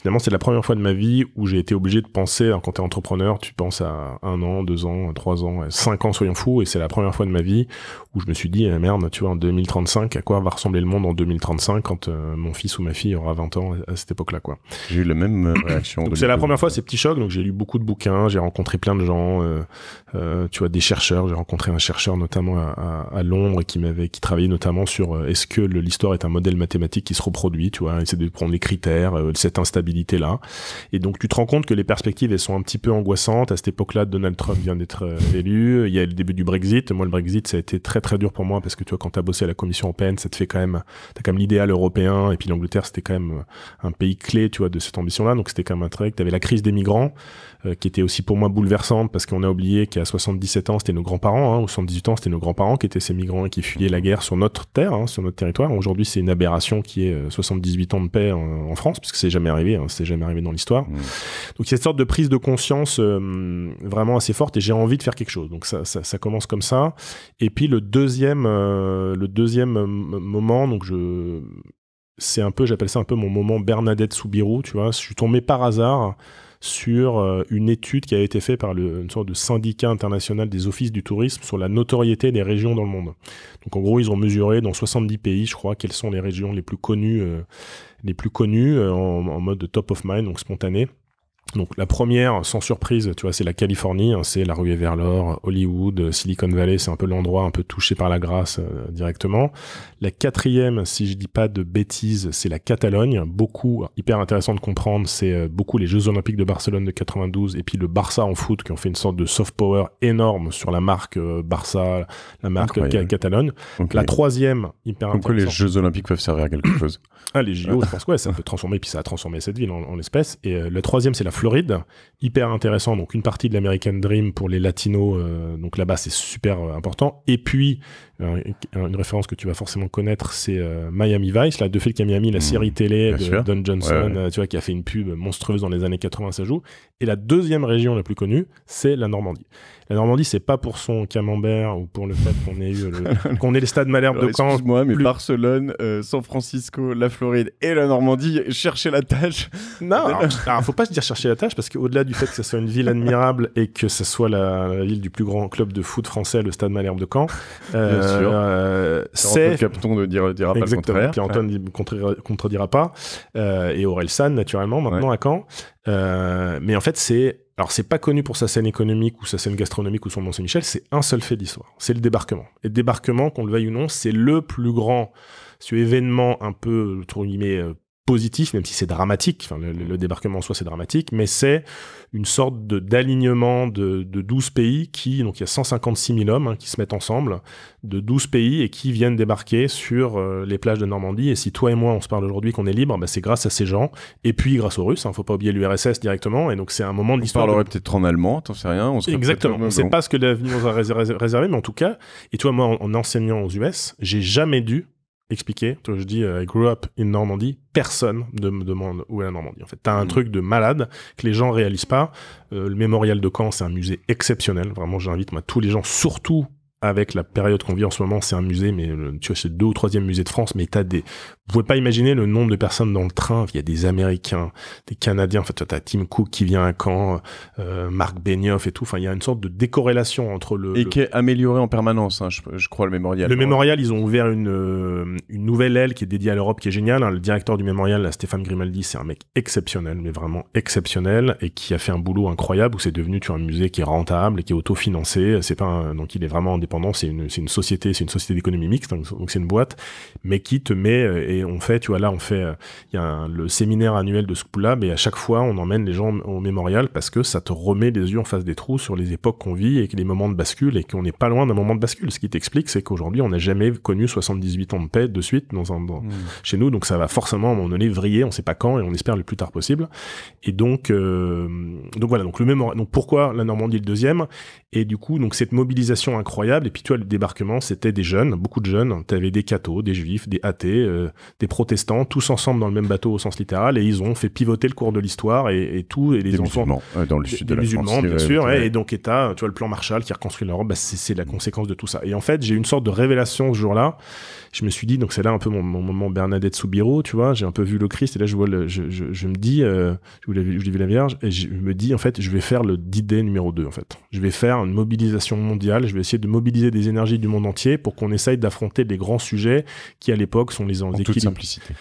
finalement, c'est la première fois de ma vie où j'ai été obligé de penser, quand t'es entrepreneur, tu penses à 1 an, 2 ans, 3 ans, 5 ans, soyons fous, et c'est la première fois de ma vie où je me suis dit, merde, tu vois, en 2035, à quoi va ressembler le monde en 2035 quand mon fils ou ma fille aura 20 ans à cette époque-là, quoi. J'ai eu la même réaction. Donc c'est la première fois, ces petits chocs, donc j'ai lu beaucoup de bouquins, j'ai rencontré plein de gens, tu vois, des chercheurs, j'ai rencontré un chercheur notamment à Londres qui travaillait notamment sur est-ce que l'histoire est un modèle mathématique qui se reproduit, tu vois, essayer de prendre les critères, cette instabilité-là. Et donc tu te rends compte que les perspectives, elles sont un petit peu angoissantes. À cette époque-là, Donald Trump vient d'être élu, il y a le début du Brexit. Moi, le Brexit, ça a été très très dur pour moi parce que tu vois, quand t'as bossé à la Commission européenne, ça te fait t'as quand même l'idéal européen, et puis l'Angleterre, c'était quand même un pays clé, tu vois, de cette ambition-là. Donc c'était quand même un truc. T'avais la crise des migrants, qui était aussi pour moi bouleversante parce qu'on a oublié qu'à 77 ans, c'était nos grands-parents, ou 78 ans, c'était nos grands-parents qui étaient ces migrants et qui fuyaient la guerre sur notre terre, sur notre territoire. Aujourd'hui, c'est une aberration qui est 78 ans de paix en France, parce que c'est jamais arrivé, c'est jamais arrivé dans l'histoire. Donc il y a cette sorte de prise de conscience vraiment assez forte, et j'ai envie de faire quelque chose. Donc ça commence comme ça. Et puis le deuxième moment, donc j'appelle ça un peu mon moment Bernadette Soubirous, tu vois. Je suis tombé par hasard sur une étude qui a été faite par une sorte de syndicat international des offices du tourisme sur la notoriété des régions dans le monde. Donc en gros, ils ont mesuré dans 70 pays, je crois, quelles sont les régions les plus connues en mode top of mind, donc spontané. Donc la première, sans surprise, tu vois, c'est la Californie, c'est la ruée vers l'or, Hollywood, Silicon Valley, c'est un peu l'endroit un peu touché par la grâce directement. La quatrième, si je dis pas de bêtises, c'est la Catalogne, hyper intéressant de comprendre, c'est beaucoup les Jeux Olympiques de Barcelone de 92 et puis le Barça en foot qui ont fait une sorte de soft power énorme sur la marque Barça, la marque Catalogne. Okay. La troisième, hyper intéressant. Pourquoi les Jeux Olympiques peuvent servir à quelque chose? Les JO, je pense que ça peut transformer, puis ça a transformé cette ville en l'espèce. Et le troisième, c'est la Floride, hyper intéressant. Donc une partie de l'American Dream pour les latinos, donc là-bas c'est super important. Et puis une référence que tu vas forcément connaître, c'est Miami Vice, là, de Phil Miami, la série télé de Don Johnson, tu vois, qui a fait une pub monstrueuse dans les années 80, ça joue. Et la deuxième région la plus connue, c'est la Normandie. La Normandie, c'est pas pour son camembert ou pour le fait qu'on ait les stades Malherbe de Caen. Excuse-moi, mais Barcelone, San Francisco, la Floride et la Normandie, chercher la tâche. Non, alors faut pas se dire chercher la tâche, parce qu'au-delà du fait que ce soit une ville admirable et que ce soit la ville du plus grand club de foot français, le stade Malherbe de Caen, bien sûr. c'est Capton ne dira pas le contraire. Puis Antoine ne contredira pas, et Aurel San naturellement maintenant à Caen. Mais en fait, c'est pas connu pour sa scène économique ou sa scène gastronomique ou son Mont-Saint-Michel, c'est un seul fait d'histoire, c'est le débarquement. Et le débarquement, qu'on le veuille ou non, c'est le plus grand événement un peu, entre guillemets, positif, même si c'est dramatique, enfin, le débarquement en soi c'est dramatique, mais c'est une sorte d'alignement de 12 pays donc il y a 156 000 hommes qui se mettent ensemble, de 12 pays et qui viennent débarquer sur les plages de Normandie. Et si toi et moi on se parle aujourd'hui qu'on est libre, c'est grâce à ces gens, et puis grâce aux Russes, faut pas oublier l'URSS directement, et donc c'est un moment de l'histoire. On parlerait peut-être en allemand, t'en sais rien. Exactement, on sait pas ce que l'avenir nous a réservé, mais en tout cas, et toi moi en enseignant aux US, j'ai jamais dû expliquer, je dis I grew up in Normandie, personne ne me demande où est la Normandie. En fait, t'as un truc de malade que les gens réalisent pas. Le mémorial de Caen, c'est un musée exceptionnel. Vraiment, j'invite tous les gens, surtout avec la période qu'on vit en ce moment, c'est un musée, mais tu vois, c'est le 2e ou 3e musée de France, mais vous pouvez pas imaginer le nombre de personnes dans le train. Il y a des Américains, des Canadiens, en fait, t'as Tim Cook qui vient à Caen, Marc Benioff et tout. Enfin, il y a une sorte de décorrélation entre qui est amélioré en permanence, je crois, le mémorial. Le mémorial, ils ont ouvert une nouvelle aile qui est dédiée à l'Europe, qui est géniale. Le directeur du mémorial, là, Stéphane Grimaldi, c'est un mec exceptionnel, mais vraiment exceptionnel, et qui a fait un boulot incroyable, où c'est devenu, tu vois, un musée qui est rentable et qui est autofinancé. Donc il est vraiment indépendant. C'est une société d'économie mixte, donc c'est une boîte, mais qui te met, et on fait, tu vois, là, il y a le séminaire annuel de School Lab, et à chaque fois, on emmène les gens au mémorial parce que ça te remet les yeux en face des trous sur les époques qu'on vit et les moments de bascule, et qu'on n'est pas loin d'un moment de bascule. Ce qui t'explique, c'est qu'aujourd'hui, on n'a jamais connu 78 ans de paix de suite chez nous, donc ça va forcément, à un moment donné, vriller, on sait pas quand, et on espère le plus tard possible. Et donc voilà, donc donc pourquoi la Normandie le deuxième? Et du coup, donc cette mobilisation incroyable, incroyable. Et puis, tu vois, le débarquement, c'était des jeunes, beaucoup de jeunes. Tu avais des cathos, des juifs, des athées, des protestants, tous ensemble dans le même bateau au sens littéral. Et ils ont fait pivoter le cours de l'histoire et tout. Et les des enfants. Musulmans, dans le sud de la France. Musulmans, bien sûr. Et donc, tu vois, le plan Marshall qui reconstruit l'Europe, c'est la conséquence de tout ça. Et en fait, j'ai eu une sorte de révélation ce jour-là. Je me suis dit, donc c'est là un peu mon moment Bernadette Soubirous, tu vois. J'ai un peu vu le Christ et là, je vois je me dis, je l'ai vu la Vierge et je me dis, en fait, je vais faire le D-Day numéro 2, en fait. Je vais faire une mobilisation mondiale. Je vais essayer de mobiliser des énergies du monde entier pour qu'on essaye d'affronter les grands sujets qui, à l'époque, sont les en toute simplicité.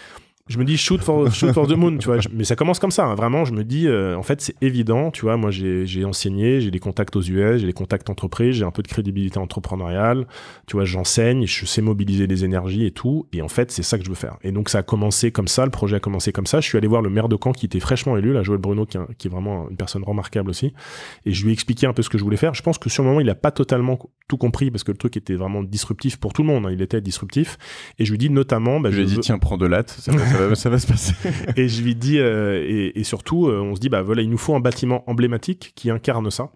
Je me dis shoot for the moon, tu vois. Mais ça commence comme ça, hein. Vraiment. Je me dis, en fait, c'est évident, tu vois. Moi, j'ai enseigné, j'ai des contacts aux US, j'ai des contacts entreprises, j'ai un peu de crédibilité entrepreneuriale. Tu vois, j'enseigne, je sais mobiliser les énergies et tout. Et en fait, c'est ça que je veux faire. Et donc, ça a commencé comme ça. Le projet a commencé comme ça. Je suis allé voir le maire de Caen qui était fraîchement élu, là, Joël Bruno, qui est vraiment une personne remarquable aussi. Et je lui ai expliqué un peu ce que je voulais faire. Je pense que sur le moment, il a pas totalement tout compris parce que le truc était vraiment disruptif pour tout le monde, hein. Il était disruptif. Et je lui dis notamment, je lui ai dit, tiens, prends de latte. Ça va se passer. Et je lui dis, et surtout, on se dit, bah voilà, il nous faut un bâtiment emblématique qui incarne ça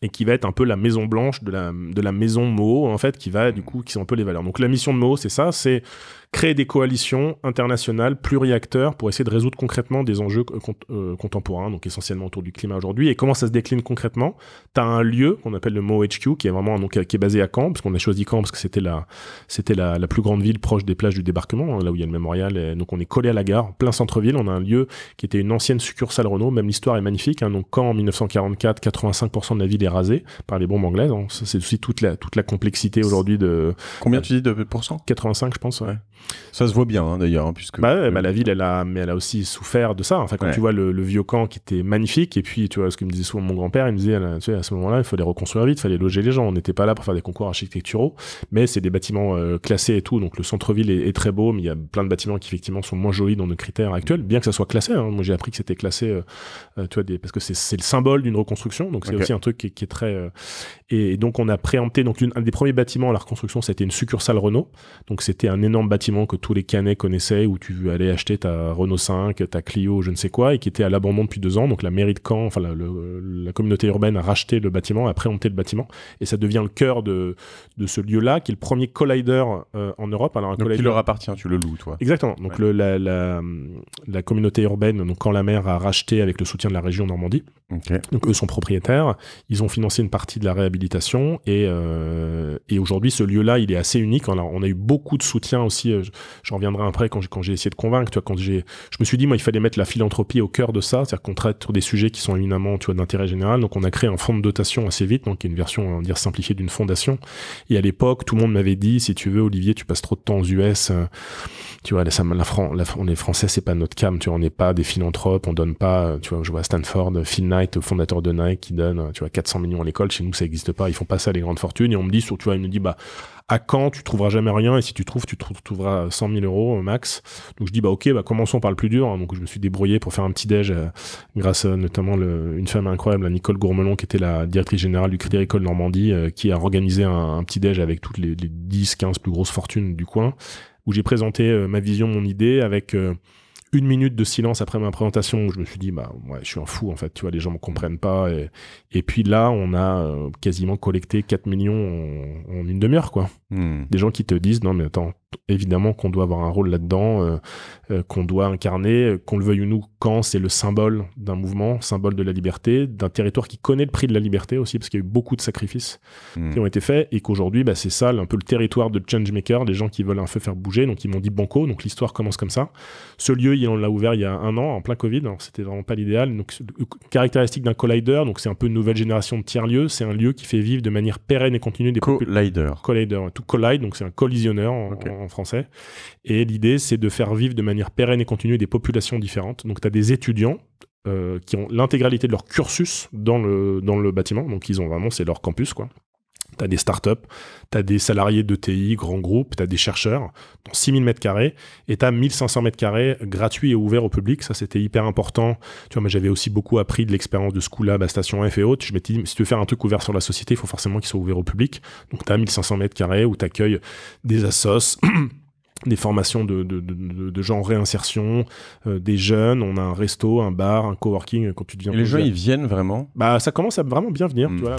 et qui va être un peu la maison blanche de la maison Moho, en fait, qui sont un peu les valeurs. Donc la mission de Moho, c'est ça, c'est créer des coalitions internationales pluri-acteurs pour essayer de résoudre concrètement des enjeux contemporains, donc essentiellement autour du climat aujourd'hui. Et comment ça se décline concrètement? Tu as un lieu qu'on appelle le Moho HQ, qui est vraiment qui est basé à Caen, parce qu'on a choisi Caen parce que c'était la plus grande ville proche des plages du débarquement, hein, là où il y a le mémorial. Et donc on est collé à la gare, plein centre-ville. On a un lieu qui était une ancienne succursale Renault, même l'histoire est magnifique. Hein, donc Caen en 1944, 85% de la ville est rasée par les bombes anglaises. Hein. Ça, c'est aussi toute la complexité aujourd'hui de... Combien tu dis de pourcent? 85, je pense, ouais. Ça se voit bien, hein, d'ailleurs, hein, puisque... la ville, elle a aussi souffert de ça. Enfin, quand tu vois le vieux camp qui était magnifique, et puis, tu vois, ce que me disait souvent mon grand-père, il me disait, tu sais, à ce moment-là, il fallait reconstruire vite, il fallait loger les gens. On n'était pas là pour faire des concours architecturaux, mais c'est des bâtiments classés et tout. Donc, le centre-ville est très beau, mais il y a plein de bâtiments qui, effectivement, sont moins jolis dans nos critères actuels, bien que ça soit classé. Hein. Moi, j'ai appris que c'était classé, tu vois, parce que c'est le symbole d'une reconstruction. Donc, c'est aussi un truc qui est très... Et donc, on a préempté, donc, un des premiers bâtiments à la reconstruction, c'était une succursale Renault. Donc, c'était un énorme bâtiment que tous les Canets connaissaient, où tu allais acheter ta Renault 5, ta Clio, je ne sais quoi, et qui était à l'abandon depuis 2 ans. Donc, la mairie de Caen, enfin, la communauté urbaine a racheté le bâtiment, a préempté le bâtiment. Et ça devient le cœur de ce lieu-là, qui est le premier collider en Europe. Alors, donc, qui leur appartient, tu le loues, toi. Exactement. Donc, la communauté urbaine, donc, quand la maire a racheté avec le soutien de la région Normandie. Okay. Donc, eux sont propriétaires. Ils ont financé une partie de la réhabilitation et aujourd'hui, ce lieu-là, il est assez unique. Alors, on a eu beaucoup de soutien aussi. J'en reviendrai après quand j'ai essayé de convaincre. Tu vois, je me suis dit, moi, il fallait mettre la philanthropie au cœur de ça. C'est-à-dire qu'on traite sur des sujets qui sont éminemment, tu vois, d'intérêt général. Donc, on a créé un fonds de dotation assez vite, donc qui est une version, on va dire, simplifiée d'une fondation. Et à l'époque, tout le monde m'avait dit, si tu veux, Olivier, tu passes trop de temps aux US. Tu vois, on est français, c'est pas notre cam. Tu vois, on n'est pas des philanthropes, on donne pas. Tu vois, je vois à Stanford, Phil Knight, le fondateur de Nike, qui donne, tu vois, 400 millions à l'école. Chez nous, ça n'existe pas. Ils font pas ça, les grandes fortunes. Et on me dit, tu vois, il me dit, bah, à Caen, tu trouveras jamais rien, et si tu trouveras 100 000 euros max. Donc je dis, bah ok, bah commençons par le plus dur. Hein. Donc je me suis débrouillé pour faire un petit déj, grâce à notamment une femme incroyable, Nicole Gourmelon, qui était la directrice générale du Crédit Agricole Normandie, qui a organisé un petit déj avec toutes les 10-15 plus grosses fortunes du coin, où j'ai présenté ma vision, mon idée, avec... 1 minute de silence après ma présentation où je me suis dit, bah, ouais, je suis un fou, en fait, tu vois, les gens me comprennent pas. Et puis là, on a quasiment collecté 4 millions en une demi-heure, quoi. Des gens qui te disent, non, mais attends, évidemment qu'on doit avoir un rôle là-dedans, qu'on doit incarner, qu'on le veuille ou non, quand c'est le symbole d'un mouvement, symbole de la liberté, d'un territoire qui connaît le prix de la liberté aussi, parce qu'il y a eu beaucoup de sacrifices qui ont été faits, et qu'aujourd'hui, bah, c'est ça, un peu le territoire de changemaker, des gens qui veulent un peu faire bouger, donc ils m'ont dit banco, donc l'histoire commence comme ça. Ce lieu, on l'a ouvert il y a 1 an, en plein Covid, alors c'était vraiment pas l'idéal. Donc, caractéristique d'un collider, donc c'est un peu une nouvelle génération de tiers-lieux, c'est un lieu qui fait vivre de manière pérenne et continue des collider. Collider, tout collide, donc c'est un collisionneur en français. Et l'idée, c'est de faire vivre de manière pérenne et continue des populations différentes. Donc tu as des étudiants qui ont l'intégralité de leur cursus dans le bâtiment, donc ils ont vraiment, c'est leur campus, quoi. T'as des startups, t'as des salariés d'ETI, grands groupes, t'as des chercheurs, dans 6000 m², et t'as 1500 m² gratuits et ouverts au public. Ça, c'était hyper important. Tu vois, moi, j'avais aussi beaucoup appris de l'expérience de Schoolab à Station F et autres. Je m'étais dit, si tu veux faire un truc ouvert sur la société, il faut forcément qu'il soit ouvert au public. Donc, t'as 1500 m² où t'accueilles des assos, des formations de gens en réinsertion, des jeunes, on a un resto, un bar, un coworking quand tu deviens. Et les gens, ils viennent vraiment? Bah, ça commence à vraiment bien venir, tu vois.